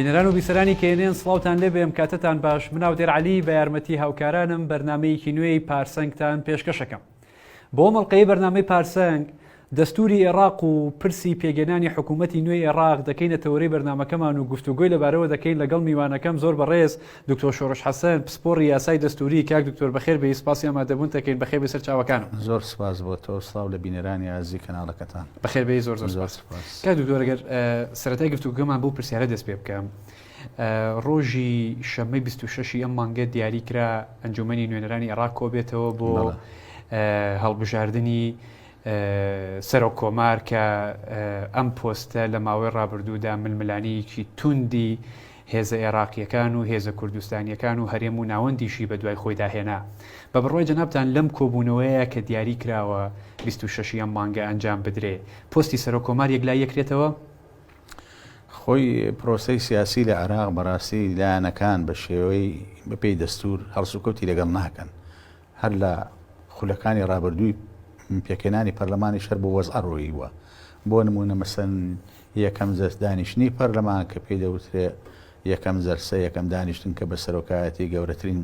بینەران و بیسەرانی کێنێن سڵاوتان لێ بێم کاتتان باش مناو دێر عەلی بە یارمەتی هاوکارانم بەرنامەیەکی نوێی پارسەنگتان پێشکەشەکەم. بۆ مەڵقەی بەرنامەی پارسەنگ دەستوری عێراق و پرسی پێگەنانی حکوومەتی نوێی عێراق دەکەینە تەورەی بەرنامەکەمان و گفتوگۆی لەبارەوە دەکەین لەگەڵ میوانەکەم زۆر بەڕێز دکتۆر شۆڕش حەسەن پسپۆڕی یاسای دەستوری کاک دکتۆر بەخێر بێ سپاسی ئامادەبوون دەکەین بەخێر بەسەر چاوەکانم. زۆر سپاس بۆ تۆ سڵاو لە بینەرانی ئازی کەناڵەکەتان. بەخێر بێ زۆر سپاس. کاک دکتۆر ئەگەر سەرەتای گفتوگۆمان بۆ پرسیارە دەست پێ بکەم. ڕۆژی شەمەی 26 ئەم مانگە دیاری کرا ئەنجومەنی نوێنەرانی عێراق کۆبێتەوە بۆ هەڵبژاردننی سەرۆک کۆمار کە ئەم پۆستە لە ماوەی ڕابردوودا ململانیکی توندی هێزە عێراقیەکان و هێزە کوردستانیەکان و هەرێم و ناوەندیشی بە دوای خۆی داهێنا. بە بڕۆی جەنابتان لەم کۆبوونەوەیە کە دیاری کراوە 26 ئەم مانگە ئەنجام بدرێ پۆستی سەرۆک کۆمار یەکلای یەکرێتەوە؟ خۆی پرۆسەی سیاسی لە عێراق بەڕاستی لایەنەکان بە شێوەی بەپێی دەستور هەڵسوکەوتی لەگەڵ ناکەن. هەر لە خولەکانی ڕابردووی پێکێنانی پەرلەمانی شەر بۆ وەزع ڕۆیی وە. بۆ نمونە مەسەن یەکەم دانیشتنی پەرلەمان کە پێی دەوترێ یەکەم زەرسە یەکەم دانیشتن کە بە سەرۆکایەتی گەورەترین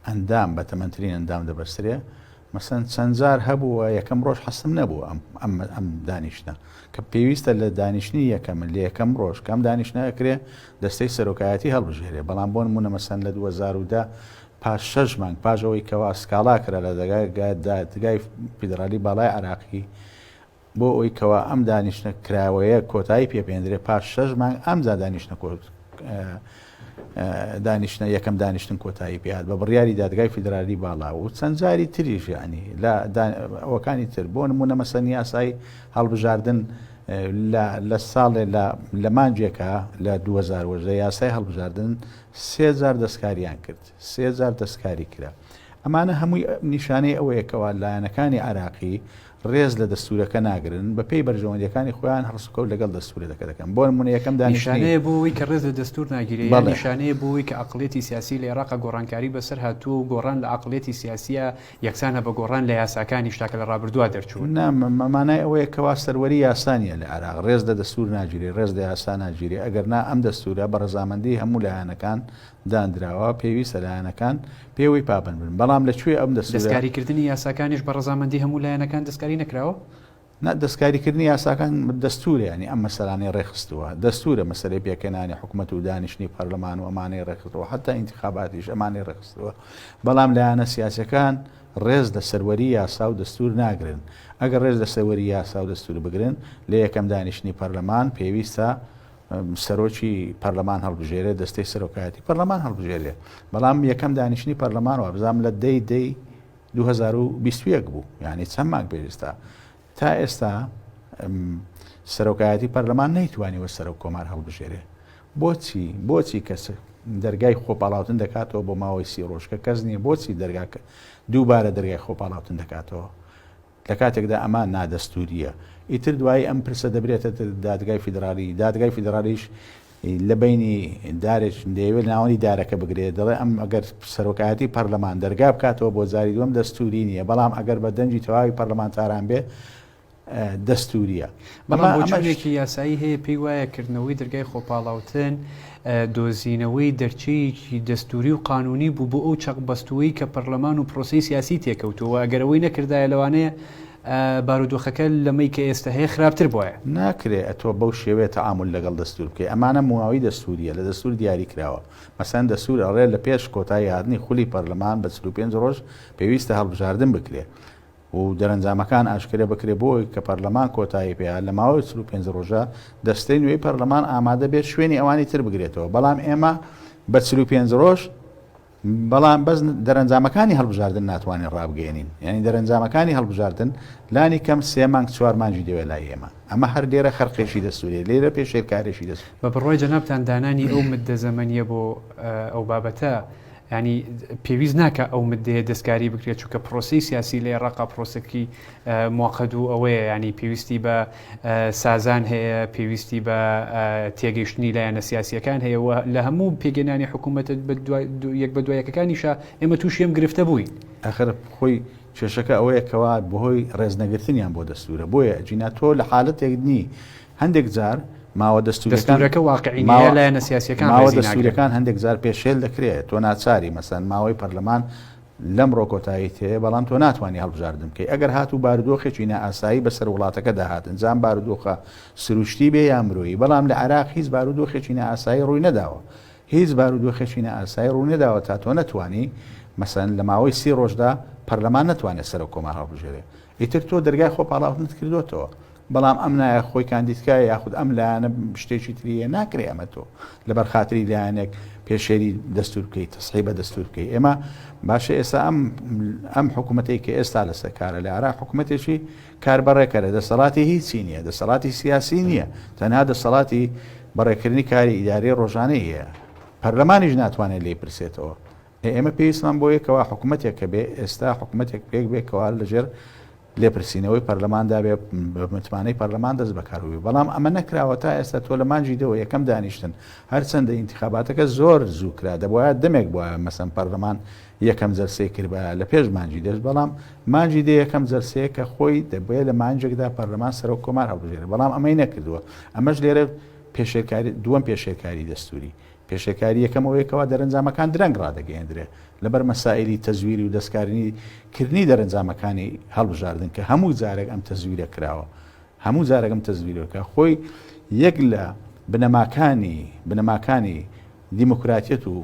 ئەندام بە تەمەنترین ئەندام دەبەسترێ مەسەن چەند جار هەبووە یەکەم ڕۆژ حەسم نەبوو ئەم دانیشتە کە پێویستە لە دانیشتنی یەکەم لە یەکەم ڕۆژ کەم دانیشتنەکرێ دەستەی سەرۆکایەتی هەڵبژێرێ. بەڵام بۆ نمونە مەسەن لە 2010 پاش 6 مانگ پاژەوەی کەوا سکاڵا کرا لە دادگای فیدرالی باڵای عێراقی بۆ ئەوی کەوا ئەم دانیشتە کراوەیە کۆتایی پێپێندرێ پاش 6 مانگ ئەمجا دانیشتنە یەکەم دانیشتن کۆتایی پێات بە بڕیاری دادگای فیدرالی باڵا و چەند جاری تریش ینی ئەوەکانی تر بۆ نمونە مەسەن یاسای هەڵبژاردن لە ساڵێ لە مانجێکە لە 2010 یاسای هەڵبژاردن 3000 دەستکاریان کرد 3000 دەستکاری کرا. ئەمانە هەمووی نیشانەی ئەوەیەکەوە لایەنەکانی عێراقی ڕێز لە دەستورەکە ناگرن بە پێی بەرژەوەندیەکانی خۆیان هەڵسوکەوت لەگەڵ دەستورەکە دەکەن. بۆ نمونە یەکەم دانیشانەیە بۆەوەی کە ڕێز لە دەستور ناگیرێت نیشانەیە بۆەوەی کە عەقڵێتی سیاسی لە عێراق گۆڕانکاری بەسەر هاتووە و گۆڕان لە عەقڵێتی سیاسیە یەکسانە بە گۆڕان لە یاساکانی شتاکە لە ڕابردووە دەرچوون. مەمانای ئەوەیە کەوا سەروەری یاسانیە لە عێراق ڕێز لە دەستور ناگیرێ ڕێز لە یاسا ناگیرێ ئەگەر نا ئەم دەستورە بە ڕەزامەندی هەموو لایەنەکان دانراوە پێویستە لایەنەکان پێوەی پابند بن. بەڵام لەکوێ ئەم دەستکاریکردنی یاساکانیش بە ڕەزامەندی هەموو لایەنەکان دەستکاری نەکراوە؟ دەستکاریکردنی یاساکان دەستورە ینی ئەم مەسەلانەی ڕێخستووە دەستورە مەسەلەی پێکەنانی حکوومەت و دانیشتنی پەرلەمان و ئەمانەی ڕێخستەوە حتا ئینتیخاباتیش ئەمانەی ڕێخستەوە. بەڵام لایەنە سیاسەکان ڕێز لە سەروەری یاسا و دەستور ناگرن. ئەگەر ڕێز لە سەروەری یاسا و دەستور بگرن لە یەکەم دانیشتنی پەرلەمان پێویستە سەرۆکی پەرلەمان هەڵبژێرێ دەستەی سەرۆکایەتی پەرلەمان هەڵبژێرێ. بەڵام یەکەم دانیشتنی پەرلەمان و بزانام لە دەی 2021 بوو یعنی چەند مانگ پێویستە. تا ئێستا سەرۆکایەتی پەرلەمان نەیتوانیوە سەرۆک کۆمار هەڵبژێرێ. بۆچی کەس دەرگای خۆپاڵاوتن دەکاتەوە بۆ ماوەی 30 ڕۆژ کە کەس نییە بۆچی دەرگاکە دووبارە دەرگای خۆپاڵاوتن دەکاتەوە لە کاتێکدا ئەمان نادەستوریە. ئیتر دوایی ئەم پرسە دەبرێتە دادگای فیدرالی. دادگای فیدرالیش لە بینی دارێک دەیەوێت ناوەنی دارەکە بگرێت دەڵێ ئەم ئەگەر سەرۆکایەتی پەرلەمان دەرگا بکاتەوە بۆ جاری دووەم دەستوری نییە بەڵام ئەگەر بە دەنجی تەواوی پەرلەمانتاران بێ دەستوریە. بەڵام بۆچێکی یاسایی هەیە پێی وایە کردنەوەی دەرگای خۆپاڵاوتن دۆزینەوەی دەرچەیەکی دەستوری و قانونی بوو بۆ ئەو چەقبەستوەی کە پەرلەمان و پرۆسەی سیاسی تێکەوتووە ئەگەرەوەی نەکردایە لەوانەیە بارودۆخەکە لەمەی کە ئێستا هەیە خراپتر بواە ناکرێت ئەتۆ بەو شێوێت تەعامل لەگەڵ دەستور بکەی. ئەمانە مواوی دەستوریە لە دەستور دیاری کراوە. مەسەن دەستور ئەڵێ لە پێش کۆتایی هاتنی خولی پەرلەمان بە 45 ڕۆژ پێویستە هەڵبژاردن بکرێ و دەرەنجامەکان ئاشکرێ بکرێ بۆی کە پەرلەمان کۆتایی پێیا لە ماوەی 45 ڕۆژە دەستەی نوێی پەرلەمان ئامادە بێت شوێنی ئەوانی تر بگرێتەوە. بەڵام ئێمە بە 45 ڕۆژ بەڵام بەس دەرەنجامەکانی هەڵبژاردن ناتوانین ڕابگەێنین. یعنی دەرەنجامەکانی هەڵبژاردن لانی کەم 3 مانگ 4 مانگی دەوێت لای ئێمە. ئەمە هەر لێرە خەرقێشی دەستوریە لێرە پێشێرکارێکی دەست. بە بڕۆی جەنابتان دانانی ئەو مدە زەمەنیە بۆ ئەو بابەتە ینی پێویست ناکە ئەو مدەیە دەستکاری بکرێت چونکە پرۆسی سیاسی لە عێراق پرۆسەکی موقەت و ئەوەیە ینی پێویستی بە سازان هەیە پێویستی بە تێگەیشتنی لایەنە سیاسیەکان هەیە و لە هەموو پێگەنانی حکوومەت یەک بە دوایەکەکانیشە ئێمە تووشیم گرفتە بووین. ئەخر خۆی کێشەکە ئەوەیە کەوا بەهۆی ڕێزنەگرتنیان بۆ دەستورە بۆیە جینا تۆ لە حالەتێک نی هەندێک جار ماوە دەستورەکە واقعینەیە لایەنە سیاسیەکان ماوە دەستورەکان هەندێک زار پێشێل دەکرێت تۆ ناچاری مەسەن ماوەی پەرلەمان لەم ڕۆکۆتایی تێ بەڵام تۆ ناتوانانی هەڵبژاردن بکەی ئەگەر هاتوو بارودۆخێکی نائاسایی بەسەر وڵاتەکە داهاتن جام بارودۆخە سروشتی بێ یان مرۆیی بەڵام لە عێراق هیچ بارودۆخێکی نائاسایی ڕووی نەداوە هیچ بارودۆخێکی نائاسایی ڕوو نەداوە تا تۆ نەتوانی مەسەن لە ماوەی 30 ڕۆژدا پەرلەمان نەتوانێت سەر کۆمار هەڵبژێرێ ئیتر تۆ دەرگای خۆ پاڵاوتنت کردوتەوە بەڵام ئەم نایە خۆی کاندیدکای یاخود ئەم لایەنە شتێکی تریە ناکرێ ئەمە تۆ لەبەر خاتری لایەنێک پێشێری دەستور بکەیت تەسحی بە دەستور بکەیت ئێمە باشە ئێستا ئەم حکوومەتێک کە ئێستا لەسەر کارە لە عێراق حکوومەتێکی کاربەڕێکەرە دەسەڵاتی هیچی نییە دەسەڵاتی سیاسی نییە تەنها دەسەڵاتی بەڕێکردنی کاری ئیداری ڕۆژانەی هەیە پەرلەمانیش ناتوانێت لێ پرسێتەوە ئێمە پێویستمان بۆ یەکەوە حکوومەتێک کە بێ ئێستا حکوومەتێک پێک بێکەوە لەژێر لێپرسینەوەی پەرلەماندا بێ متمانەی پەرلەمان دەست بەکاروی بەڵام ئەمە نەکراوە تا ئێستا تۆ لە مانجیدەوە یەکەم دانیشتن هەرچەندە ئینتیخاباتەکە زۆر زووکرا دەبواە دەمێک بووە مەسەن پەرلەمان یەکەم جەرسەی کردبە لە پێش مانجی دەست بەڵام مانجی دێ یەکەم جەرسەیە کە خۆی دەبێت لە مانجێکدا پەرلەمان سەرۆک کۆمار هەڵبژێرێت بەڵام ئەمەی نەکردووە ئەمەش لێرە پێشێکاری دووەم پێشێکاری دەستوری پێشێکاری یەکەمەوەیەکەوە دەرەنجامەکان درەنگ ڕدەگەێنرێ لەبەر مەسائلی تەزویری و دەستکارنی کردنی دەرەنجامەکانی هەڵبژاردن کە هەموو جارێک ئەم تەزویرە کراوە هەموو جارێک ئەم تەزویرەکە خۆی یەک لە بنەماکانی دیموکراتیەت و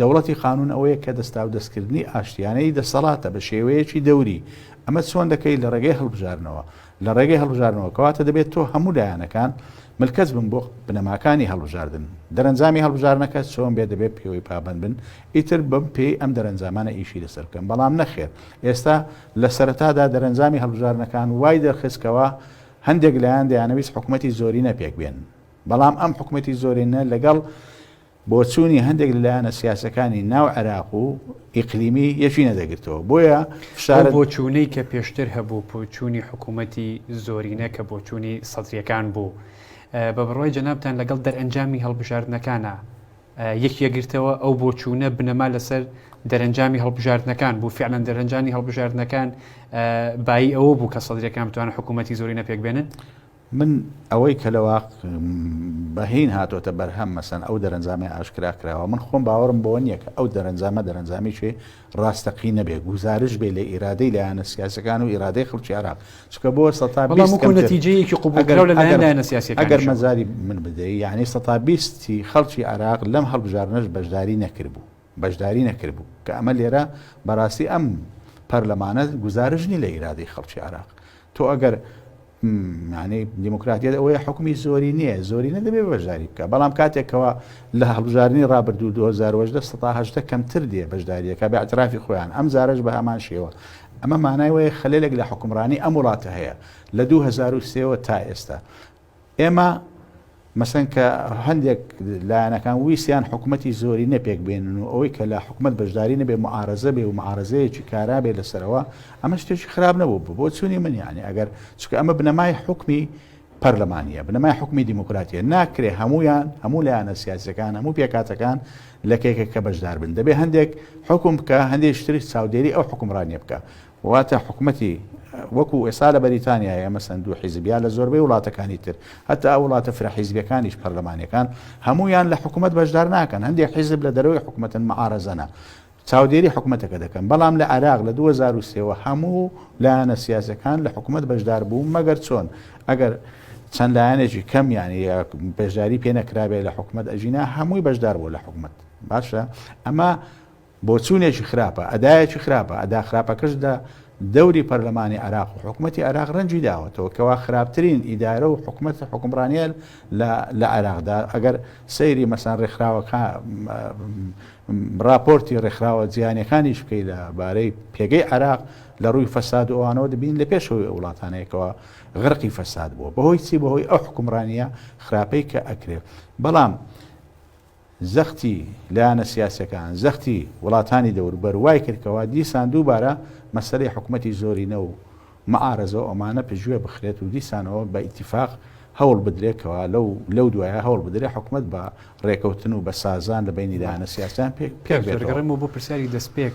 دەوڵەتی قانون ئەوەیە کە دەستا و دەستکردنی ئاشتیانەی دەسەڵاتە بە شێوەیەکی دەوری ئەمە چۆن دەکەی لە ڕێگەی هەڵبژارنەوە لە ڕێگەی هەڵبژارنەوە کەواتە دەبێت تۆ هەموو لایەنەکان ملکەت بن بۆ بنەماکانی هەڵبژاردن دەرەنجامی هەڵبژارنەکە چۆن بێ دەبێت پێوەی پابند بن ئیتر بم پێی ئەم دەرەنجامانە ئیشی لەسەر بکەن بەڵام نەخێر ئێستا لە سەرەتادا دەرەنجامی هەڵبژارنەکان وای دەرخستکەوە هەندێک لایەن دەیانەویست حکوومەتی زۆرینە پێک بێن بەڵام ئەم حکوومەتی زۆرینە لەگەڵ بۆچوونی هەندێک لایەنە سیاسەکانی ناو عێراق و ئیقلیمی یەکی نەدەگرتەوە بۆیە بۆچوونەی کە پێشتر هەبوو بۆچوونی حکوومەتی زۆرینە کە بۆچوونی سەدرەکان بوو بە بڕوای جەنابتان لەگەڵ دەرئەنجامی هەڵبژاردنەکانە یەکیەگرتەوە ئەو بۆچوونە بنەما لەسەر دەرەنجامی هەڵبژاردنەکان بوو فعلەن دەرەنجامی هەڵبژاردنەکان بای ئەوە بوو کە سەدرەکان بتوانن حکوومەتی زۆرینە پێک بێنن من ئەوەی کە لەوا بەهین هاتۆتە بەرهەم مەسەن ئەو دەرەنجامی ئاشکرا کراوە من خۆم باوەڕم بۆ نییە کە ئەو دەرەنجامی شوێ ڕاستەقی نەبێ گوزارش بێ لە ئیرادەی لایەنە سیاسەکان و ئیرادەی خەڵکی عێراق چکە بۆ نەتیجەیەکی قوبولکراو لە لایەنە سیاسیەکان ئەگەر مەزاری من بدەی یعنی 120 خەڵکی عێراق لەم هەڵبژارنەش بەشداری نەکردبوو کە ئەمە لێرە بەڕاستی ئەم پەرلەمانە گوزارشنی لە ئیرادەی خەڵکی عێراق تۆ ئەگەر معنی دیموکراتیە ئەوەیە حکومی زۆری نییە زۆری نەدەبێت بەشداری بکە بەڵام کاتێکەوە لە هەڵبژارنی ڕابردوو 2010 کەمتر دێ بەشداریەکە بە ئەترافی خۆیان ئەم زارش بە هەمان شێوە ئەمە مانای وەیە خەلێلێک لە حکومڕانی ئەم وڵاتە هەیە لە 2003 تا ئێستا ئێمە مەسەن کە هەندێک لایەنەکان ویسیان حکوومەتی زۆری نەپێک بێنن و ئەوەی کە لە حکوومەت بەشداری نەبێ معارەزە بێ و معارەزەیەکی کارا بێ لەسەرەوە ئەمە شتێکی خراپ نەبوو بۆ چوونی من یانی ئەگەر چکە ئەمە بنەمای حکمی پەرلەمانیە بنەمای حکمی دیموکراتیە ناکرێ هەموو لایەنە سیاسەکان هەموو پێکاتەکان لە کێکێکە بەشدار بن دەبێ هەندێک حکم بکە هەندێک شتری چاودێری ئەو حکومڕانیە بکە واتە حکوومەتی وەکو ئێستا لە بەریتانیایە مەسەن دوو حیزبیا لە زۆربەی وڵاتەکانی تر هەتا ئەو وڵاتە فرەحیزبیەکانیش پەرلەمانیەکان هەمویان لە حکوومەت بەشدار ناکەن هەندێک حیزب لە دەرەوەی حکوومەتن معارەزەنە چاودێری حکوومەتەکە دەکەن بەڵام لە عێراق لە 2003 هەموو لایەنە سیاسەکان لە حکوومەت بەشدار بوو مەگەر چۆن ئەگەر چەند لایەنێکی کەم یانی بەشداری پێ نەکرابێ لە حکوومەت ئەژینا هەمووی بەشدار بوو لە حکوومەت باشە ئەمە بۆچوونێکی خراپە ئەدایەکی خراپە ئەدا خراپەکەشدا دەوری پەرلەمانی عێراق و حکوومەتی عێراق ڕەنجی داوەتەوە کەوا خراپترین ئیدارە و حکومڕانیە لە عێراقدا ئەگەر سەیری مەسان ڕێکخراوەکە راپۆرتی ڕێکخراوە جیهانیەکانیش بکەی لە بارەی پێگەی عێراق لە ڕووی فەساد و ئەوانەوە دەبین لە پێشەوەی وڵاتانەیەکەوە غرقی فەساد بووە بەهۆی چی بەهۆی ئەو حکومڕانیە خراپەی کە ئەکرێت بەڵام زەختی لایەنە سیاسەکان زەختی وڵاتانی دەوروبەر وای کردکەوە دیسان دووبارە مەسەلەی حکوومەتی زۆرینە و معارەزە و ئەمانە پێشوێ بخرێت و دیسانەوە بە ئیتیفاق هەوڵ بدرێتەوە لەو دوایە هەوڵ بدرێت حکوومەت بە ڕێکەوتن و بە سازان لە بینی داهانە سیاسیان پێگەڕێمەوە بۆ پرسیاری دەستپێک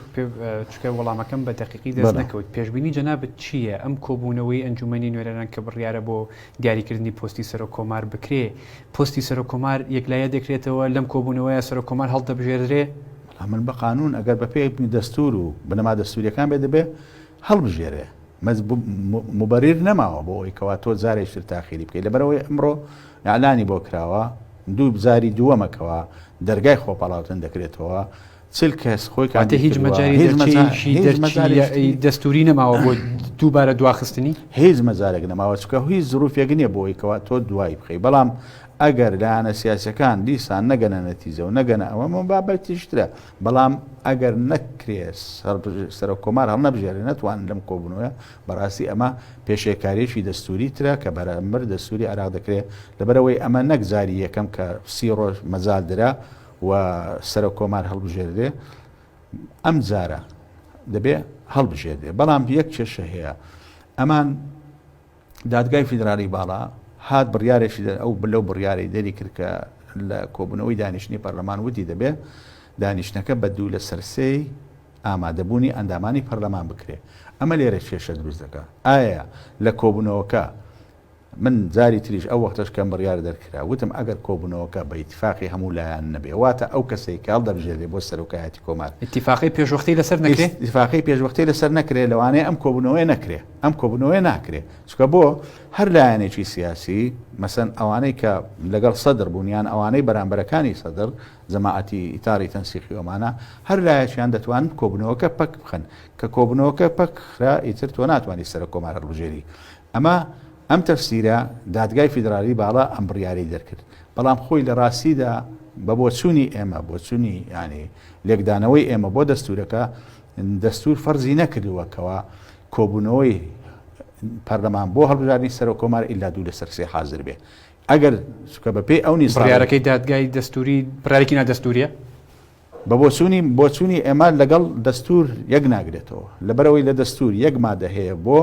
چکە وەڵامەکەم بە دقیقی دەست نەکەوت پێشبینی جەنابەت چییە ئەم کۆبوونەوەی ئەنجومەنی نوێنەران کە بڕیارە بۆ دیاریکردنی پۆستی سەرۆکۆمار بکرێ پۆستی سەرۆکۆمار یەکلایە دەکرێتەوە لەم کۆبوونەوەیە سەرۆکۆمار هەڵدەبژێردرێ من بە قانون ئەگەر بە پێی دەستور و بنەما دەستوریەکان بێ دەبێ هەڵبژێرێ مبەریر نەماوە بۆ ئەوەی کەوا تۆ جارێکتر تاخیری بکەیت لەبەرەوەی ئەمڕۆ ئەعلانی بۆ کراوە دوو بزاری دووەمەکەوە دەرگای خۆپەڵاوتن دەکرێتەوە چل کەس خۆی کاتە هیچ مەجاری دەستوری نەماوە بۆ دووبارە دواخستنی هیچ مەجارێک نەماوە چکە هیچ زروفێک نییە بۆ ئەوەی کەوا تۆ دوای بخەی بەڵام ئەگەر لایەنە سیاسەکان دیسان نەگەنە نەتیجە و نەگەنە ئەوە بابەتیشترە بەڵام ئەگەر نەکرێت سەرۆکۆمار هەڵ نەبژێرێ نەتوانن لەم کۆبوونەوە بەڕاستی ئەمە پێشێکاریەکی دەستوری ترە کە بەرامبەر دەستوری عێراق دەکرێت لەبەرەوەی ئەمە نەک زاری یەکەم کە 30 ڕۆژ مەجال درا و سەرۆکۆمار هەڵبژێردێ ئەم جارە دەبێ هەڵبژێردێ بەڵام یەک کێشە هەیە ئەمان دادگای فیدرالی باڵا هات بڕیارێکی ئەو لەو بڕیارەی دەری کرد کە لە کۆبوونەوەی دانیشتنی پەرلەمان وتی دەبێ دانیشتەکە بە دوو لە سەرسەی ئامادەبوونی ئەندامانی پەرلەمان بکرێ ئەمە لێرە کێشە دروست دەکات ئایا لە کۆبوونەوەکە من جاری تریش ئەو وەختەش کەم بڕیار دەرکرا وتم ئەگەر کۆبوونەوەکە بە ئیتیفاقی هەموو لایەن نەبێ واتە ئەو کەسەی کە هەڵدەبژێرێ بۆ سەرۆکایەتی کۆمار ئیتیفاقی پێشوەختی لەسەر نەکرێ ئیتیفاقی پێشوەختی لەسەر نەکرێ لەوانەیە ئەم کۆبوونەوەی نەکرێ ئەم کۆبوونەوەی ناکرێ چکە بۆ هەر لایەنێکی سیاسی مەسەن ئەوانەی کە لەگەڵ سەدر بوونیان ئەوانەی بەرامبەرەکانی سەدر جەماعەتی ئیتاری تەنسیخی ئەمانە هەر لایەکیان دەتوانن کۆبوونەوەکە پەک بخەن کە کۆبوونەوەکە پەکرا ئیتر تۆ ناتوانانی سەرۆکۆمار هەڵبژێری ئەم تەفسیرە دادگای فیدرالی باڵا ئەم بڕیاری دەرکرد بەڵام خۆی لە ڕاستیدا بە بۆچوونی ئێمە بۆچوونی ینی لێکدانەوەی ئێمە بۆ دەستورەکە دەستور فەرزی نەکردووەکەوە کۆبوونەوەی پەرلەمان بۆ هەڵبژاردننی سەرۆکۆمار ئیلا دوو لە سەرسێ حاضر بێ ئەگەر چکە بەپێی ئەو نیست بڕیارەکەی دادگای دەستوری بڕیارێکی نادەستوریە بە بۆچوونی ئێمە لەگەڵ دەستور یەک ناگرێتەوە لەبەرەوەی لە دەستور یەک مادە هەیە بۆ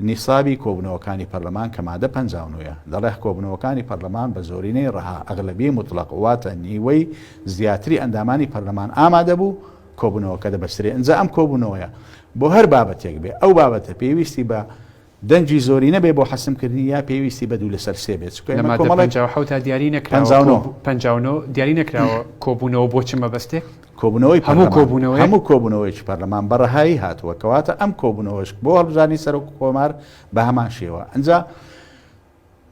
نیسابی کۆبوونەوەکانی پەرلەمان کە مادە 59 دەڵێ کۆبوونەوەکانی پەرلەمان بە زۆرینەی ڕەها ئەغلبی مطلق واتە نیوەی زیاتری ئەندامانی پەرلەمان ئامادە بوو کۆبوونەوەکە دەبەسترێ ئەنجا ئەم کۆبوونەوەیە بۆ هەر بابەتێک بێ ئەو بابەتە پێویستی بە دەنجی زۆری نەبێ بۆ حەسمکردنی یا پێویستی بە دوو لەسەر سێ بێت تا دیاری نەکراوە دیاری نەکراوە کۆبوونەوە بۆ چ مەبەستێک کۆبوونەوەی هەموو کۆبوونەوەی پەرلەمان بەڕەهایی هاتووە کەواتە ئەم کۆبوونەوەش بۆ هەڵبژاردننی سەرۆکۆمار بە هەمان شێوە ئەنجا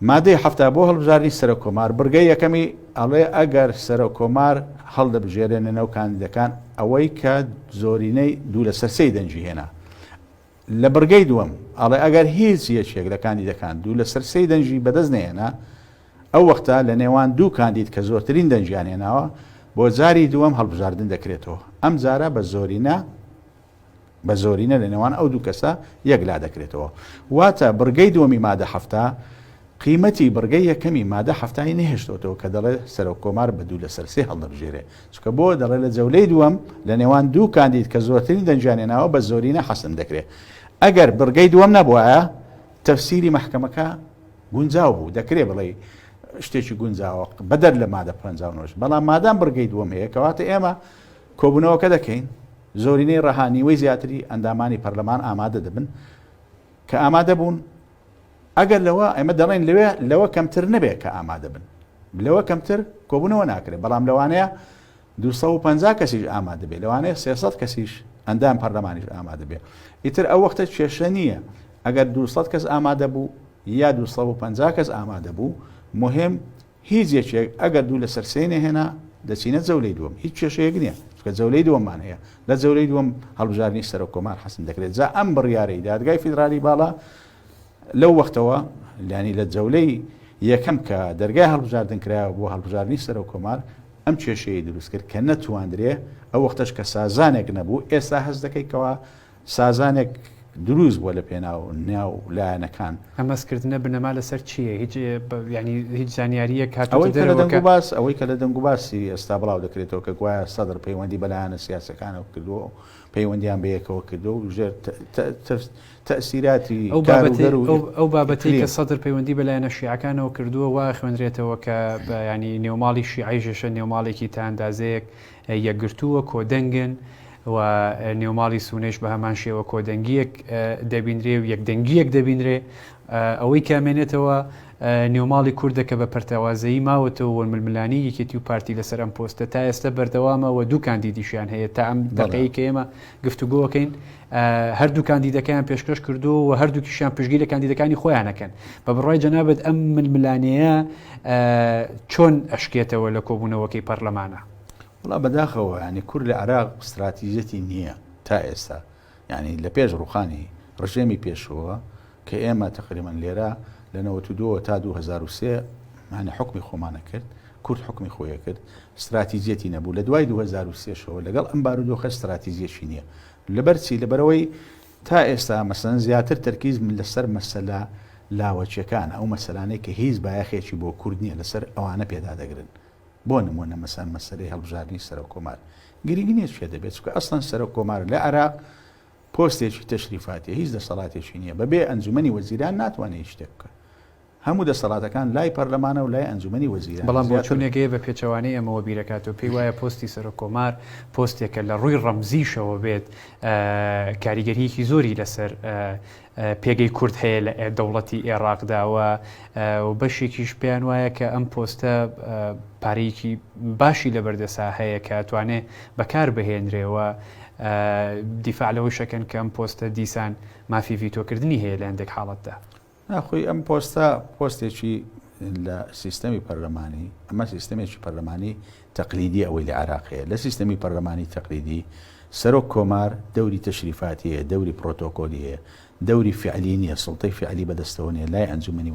مادەی هەفتا بۆ هەڵبژاردننی سەرۆکۆمار بڕگەی یەکەمی ئەڵێ ئەگەر سەرۆکۆمار هەڵدەبژێرێنە نەو کاندیدەکان ئەوەی کە زۆرینەی دوو لە سەرسەی دەنجی هێنا لە بڕگەی دووەم ئەڵێ ئەگەر هیچ یەکێک لە کاندیدەکان دوو لە سەرسەی دەنجی بەدەست نێنا ئەو وەختە لە نێوان دوو کاندید کە زۆرترین دەنجیان هێناوە بۆ جاری دووەم هەڵبژاردن دەکرێتەوە ئەم جارە بە زۆرینە لە نێوان ئەو دوو کەسە یەکلا دەکرێتەوە واتە بڕگەی دووەمی مادە هەفتا قیمەتی بڕگەی یەکەمی مادە هەفتایی نەهێشتەوە کە دەڵێ سەرۆکۆمار بە دوو لە سەرسێ هەڵدەبژێرێ چکە بۆ دەڵێ لە جەولەی دووەم لە نێوان دوو کاندید کە زۆرترین دەنجانێناوە بە زۆرینە حەسم دەکرێت ئەگەر بڕگەی دووەم نەبووایە تەفسیری مەحکەمەکە گونجاو بوو دەکرێت بڵێ شتێکی گونجاوە بەدەر لە مادە 59 بەڵام مادام بڕگەی دووەم هەیە کەواتە ئێمە کۆبوونەوەکە دەکەین زۆرینەی ڕەهانیوەی زیاتری ئەندامانی پەرلەمان ئامادە دەبن کە ئامادە بوون ئەگەر لەوە ئێمە دەڵێن لەوە کەمتر نەبێ کە ئامادە بن لەوە کەمتر کۆبوونەوە ناکرێت بەڵام لەوانەیە 250 کەسیش ئامادە بێ لەوانەیە 300 کەسیش ئەندام پەرلەمانیش ئامادە بێ ئیتر ئەو وەختە کێشە نییە ئەگەر 200 کەس ئامادە بوو یا 250 کەس ئامادە بوو مهم هیچ یەکێک ئەگەر دوو لە سەرسەی نەهێنا دەچینە جەولەی دووەم هیچ کێشەیەک نییە چکە جەولەی دووەممان هەیە لە جەولەی دووەم هەڵبژاردننی سەرۆکۆمار حەسم دەکرێت جا ئەم بڕیارەی دادگای فیدرالی باڵا لەو وەختەوە لانی لە جەولەی یەکەم کە دەرگای هەڵبژاردن کرایەوە بۆ هەڵبژاردننی سەرۆکۆمار ئەم کێشەیە دروست کرد کە نەتواندرێ ئەو وەختەش کە سازانێک نەبوو ئێستا هەست دەکەیتەوە سازانێک دروست بووە لە پێناو ناو لایەنەکان. ئەمەسکردنە بنەما لەسەر چییە؟ هیچ ینی هیچ زانیاریە ئەوەی کە لە دەنگ و باس ئەوەی کە لە دەنگ و باسی ئێستا بڵاو دەکرێتەوە کە گوایە سەدر پەیوەندی بەلایەنە سیاسەکانەوە کردووە پەیوەندیان بەیەکەوە کردو و ژێر تەسیراتی ئەو بابەتی کە سەدر پەیوەندی بەلایەنە شیعەکانەوە کردووە وا خوێنرێتەوە کە ینی نێوماڵی شیعەیشە نێوماڵێکی تا ئەندازەیەک یەکگرتووە کۆدەنگن و نێوماڵی سونێش بە هەمان شێوە کۆدەنگیەک دەبینرێ و یەکدەنگیەک دەبینرێ ئەوەی کامێنێتەوە نێوماڵی کوردە کە بە پەرتەوازایی ماوەتەوە وەرململانی یەکێتی و پارتی لەسەر ئەم پۆستە تا ئێستا بەردەوامەوە دوو کاندیدیشیان هەیە تا ئەم دەقەیە کە ئێمە گفتوگۆکەین هەردوو کاندیدەکان پێشکەش کردو و هەردووکیشیان پشتگیری لە کاندیدەکانی خۆیانەکەن بە بڕای جەنابەت ئەم ململانەیە چۆن ئەشکێتەوە لە کۆبوونەوەکەی پەرلەمانە؟ وڵا بەداخەوە ینی کورد لە عێراق استراتیژەتی نییە تا ئێستا ینی لە پێش ڕوخانی ڕژێمی پێشەوە کە ئێمە تقریبا لێرە لە 92 تا 2023 معنی حکمی خۆمانە کرد کورد حکمی خۆیە کرد استراتیژەتی نەبوو لە دوای 2023 لەگەڵ ئەم بارودۆخە استراتیژیەشی نییە لەبەرچی لەبەرەوەی تا ئێستا مەسەن زیاتر تەرکیز لەسەر مەسەلا لاوەچیەکان ئەو مەسەلانەی کە هیچ بایەخێکی بۆ کورد نییە لەسەر ئەوانە پێدا دەگرن بۆ نمونە مەسەن مەسەلەی هەڵبژاردننی سەرۆک کۆمار گرنگ نییە شێ دەبێت چکە ئەسڵەن سەرۆک کۆمار لە عێراق پۆستێکی تەشریفاتی هیچ دەسەڵاتێکی نییە بەبێ ئەنجومەنی وەزیران ناتوانێت شتێک بکە هەموو دەسەڵاتەکان لای پەرلەمانە و لای ئەنجومەنی وەزیران بەڵام بۆ چونێکەیە بە پێچەوانەی ئەمەوە بیرەکاتەوە پێی وایە پۆستی سەرۆک کۆمار پۆستێکە لە ڕووی ڕەمزیشەوە بێت کاریگەریەکی زۆری لەسەر پێگەی کورد هەیە لە دەوڵەتی عێراقداوە و بەشێکیش پێیان وایە کە ئەم پۆستە پارەیەکی باشی لە بەردەسا هەیە کە توانێت بەکار بهێنرێەوە دیفاع لەوەی شەکەن کە ئەم پۆستە دیسان مافی ڤیتۆکردنی هەیە لە هەندێک حاڵەتدا ناخۆی ئەم پۆستە پۆستێکی لە سیستەمی پەرلەمانی ئەمە سیستەمێکی پەرلەمانی تەقلیدی ئەوەی لە عێراقەیە لە سیستەمی پەرلەمانی تەقلیدی سەرۆک کۆمار دەوری تەشریفاتیە دەوری پرۆتۆکۆلیە دەوری فعلی نیە سڵتەی فعلی بەدەستەوە نیە لای ئەنجومەنی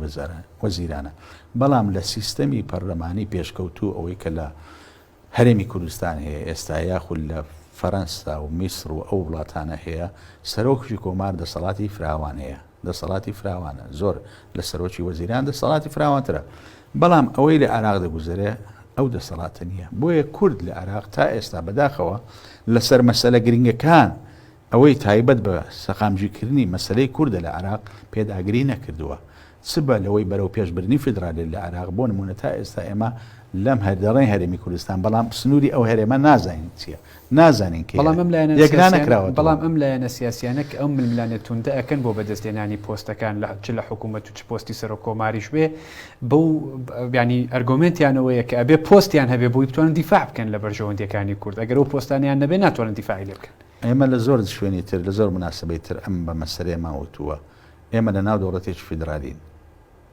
وەزیرانە بەڵام لە سیستەمی پەرلەمانی پێشکەوتوو ئەوەی کە لە هەرێمی کوردستان هەیە ئێستا یاخود لە فەرەنسا و میسر و ئەو وڵاتانە هەیە سەرۆکی کۆمار دەسەڵاتی فراوان هەیە دەسەڵاتی فراوانە زۆر لە سەرۆکی وەزیران دەسەڵاتی فراوانترە بەڵام ئەوەی لە عێراق دەگوزارێ ئەو دەسەڵاتە نییە بۆیە کورد لە عێراق تا ئێستا بەداخەوە لەسەر مەسەلە گرنگەکان ئەوەی تایبەت بە سەقامژیکردنی مەسلەی کوردە لە عێراق پێداگری نەکردووە سبە لەوەی بەرەو پێشبردننی فدرالی لە عێراق بۆ نمونە تا ئێستا ئێمە لەم هەردەڕێن هەرێمی کوردستان بەڵام سنووری ئەو هەرێمە نازانین چییە نازانین بەڵام ئەم لایەنە سیاسیانە کە ئەم ململانێت توندە ئەکەن بۆ بەدەستێنانی پۆستەکان چ لە حکوومەت و چ پۆستی سەرۆک کۆماریش بێ بەو ینی ئەرگۆمنتیانەوەیە کە ئەبێ پۆستیان هەبێ بۆی بتوانن دیفاع بکەن لە بەرژەوەندیەکانی کورد ئەگەر ئەو پۆستانیان نەبێ ناتوانن دیفاعی لێ بکەن ئێمە لە زۆر شوێنی تر لە زۆر مناسبەی تر ئەم بە مەسەرێ ماوەتووە ئێمە لە ناو دەوڵەتێکی فیدرالین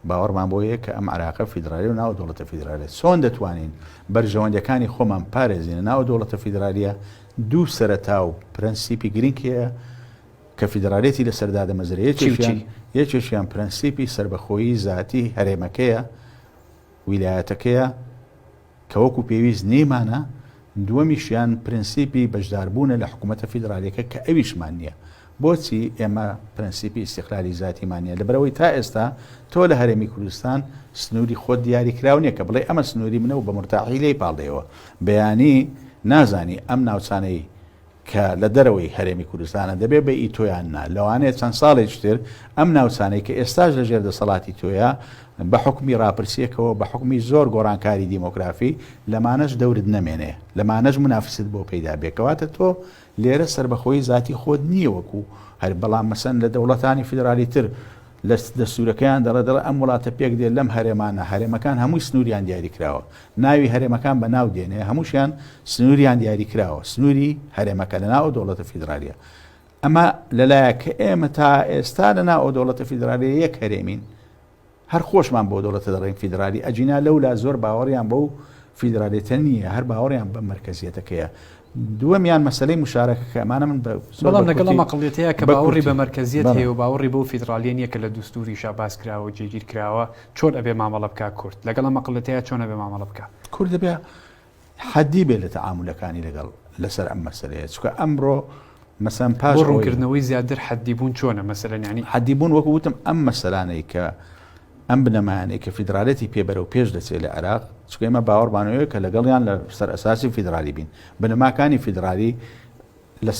باوەڕمان بۆیە کە ئەم عێراقە فیدرالی و ناو دەوڵەتە فیدرالی چۆن دەتوانین بەرژەوەندەکانی خۆمان پارێزینە ناو دەوڵەتە فیدرالیە دوو سەرەتا و پرەنسیپی گرنگیە کە فیدرالیەتی لە سەردا دەمەزرێ یەکێکیان پرەنسیپی سربەخۆیی زاتی هەرێمەکەیە ویلایەتەکەیە کە وەکو پێویست نەیمانە دووەمیشیان پرەنسیپی بەشداربوونە لە حکوومەتە فیدرالیەکە کە ئەویشمان نییە بۆچی ئێمە پرەنسیپی استیقلالی زاتیمانە لەبەرەوەی تا ئێستا تۆ لە هەرێمی کوردستان سنووری خۆت دیاریکراو نییە کە بڵێ ئەمە سنووری منە و بە مرتاحی لێی پاڵدەیەوە بەیانی نازانی ئەم ناوچانەی کە لە دەرەوەی هەرێمی کوردستانە دەبێ بە ئی تۆیان نا لەوانەیە چەند ساڵێکتر ئەم ناوچانەی کە ئێستاش لە ژێر دەسەڵاتی تۆیە بە حکمی ڕاپرسیەکەوە بە حکمی زۆر گۆڕانکاری دیمۆگرافی لەمانەش دەورت نەمێنێ لەمانەش منافست بۆ پەیدا بێکەواتە تۆ لێرە سربەخۆی ذاتی خۆت نییە وەکو هەر بەڵام مەسەن لە دەوڵەتانی فیدرالی تر لە دەستورەکەیان دەڵێ ئەم وڵاتە پێک دێت لەم هەرێمانە هەرێمەکان هەمووی سنووریان دیاری کراوە ناوی هەرێمەکان بە ناو دێنێ هەمووشیان سنووریان دیاری کراوە سنووری هەرێمەکە لە ناو دەوڵەتە فیدرالیە ئەمە لەلایە کە ئێمە تا ئێستا لە ناو دەوڵەتە فیدرالی یەک هەرێمین هەر خۆشمان بۆ دەوڵەتە دەڕێن فیدرالی ئەجینا لەولا زۆر باوەڕیان بەو فیدرالیەتە نییە هەر باوەڕیان بە مرکزیەتەکەیە دووەمیان مەسلەی مشارەکە ئەمانە من بەڵام لەگەڵ مەقڵێتەیە کە باوەڕی بە مرکزیەت هەیە و باوەڕی بۆ فیدرالیە کە لە دوستوری شاباس کراوە و جێگیر کراوە چۆن ئەبێ مامەڵە بکە کورد لەگەڵ مەقڵێتەیە چۆن ئەبێ مامەڵە بکە کورد دەبێ حەدی بێ لە تەعاملەکانی لەگەڵ لەسەر ئەم مەسلەیە چکە ئەمڕۆ مەسەن پاش ڕوونکردنەوەی زیاتر حەدیبوون چۆنە مەسەلەن ینی حەدیبوون وەکو وتم ئەم مەسەلانەی کە ئەم بنەمایانەی کە فیدراالەتی پێبەرە و پێش دەچێت لە عێراق چکە ئێمە باوەڕبانەوەی کە لەگەڵیان لە سەر ئەساسی فیدراالی بین بنەماکانی فیدراالی لە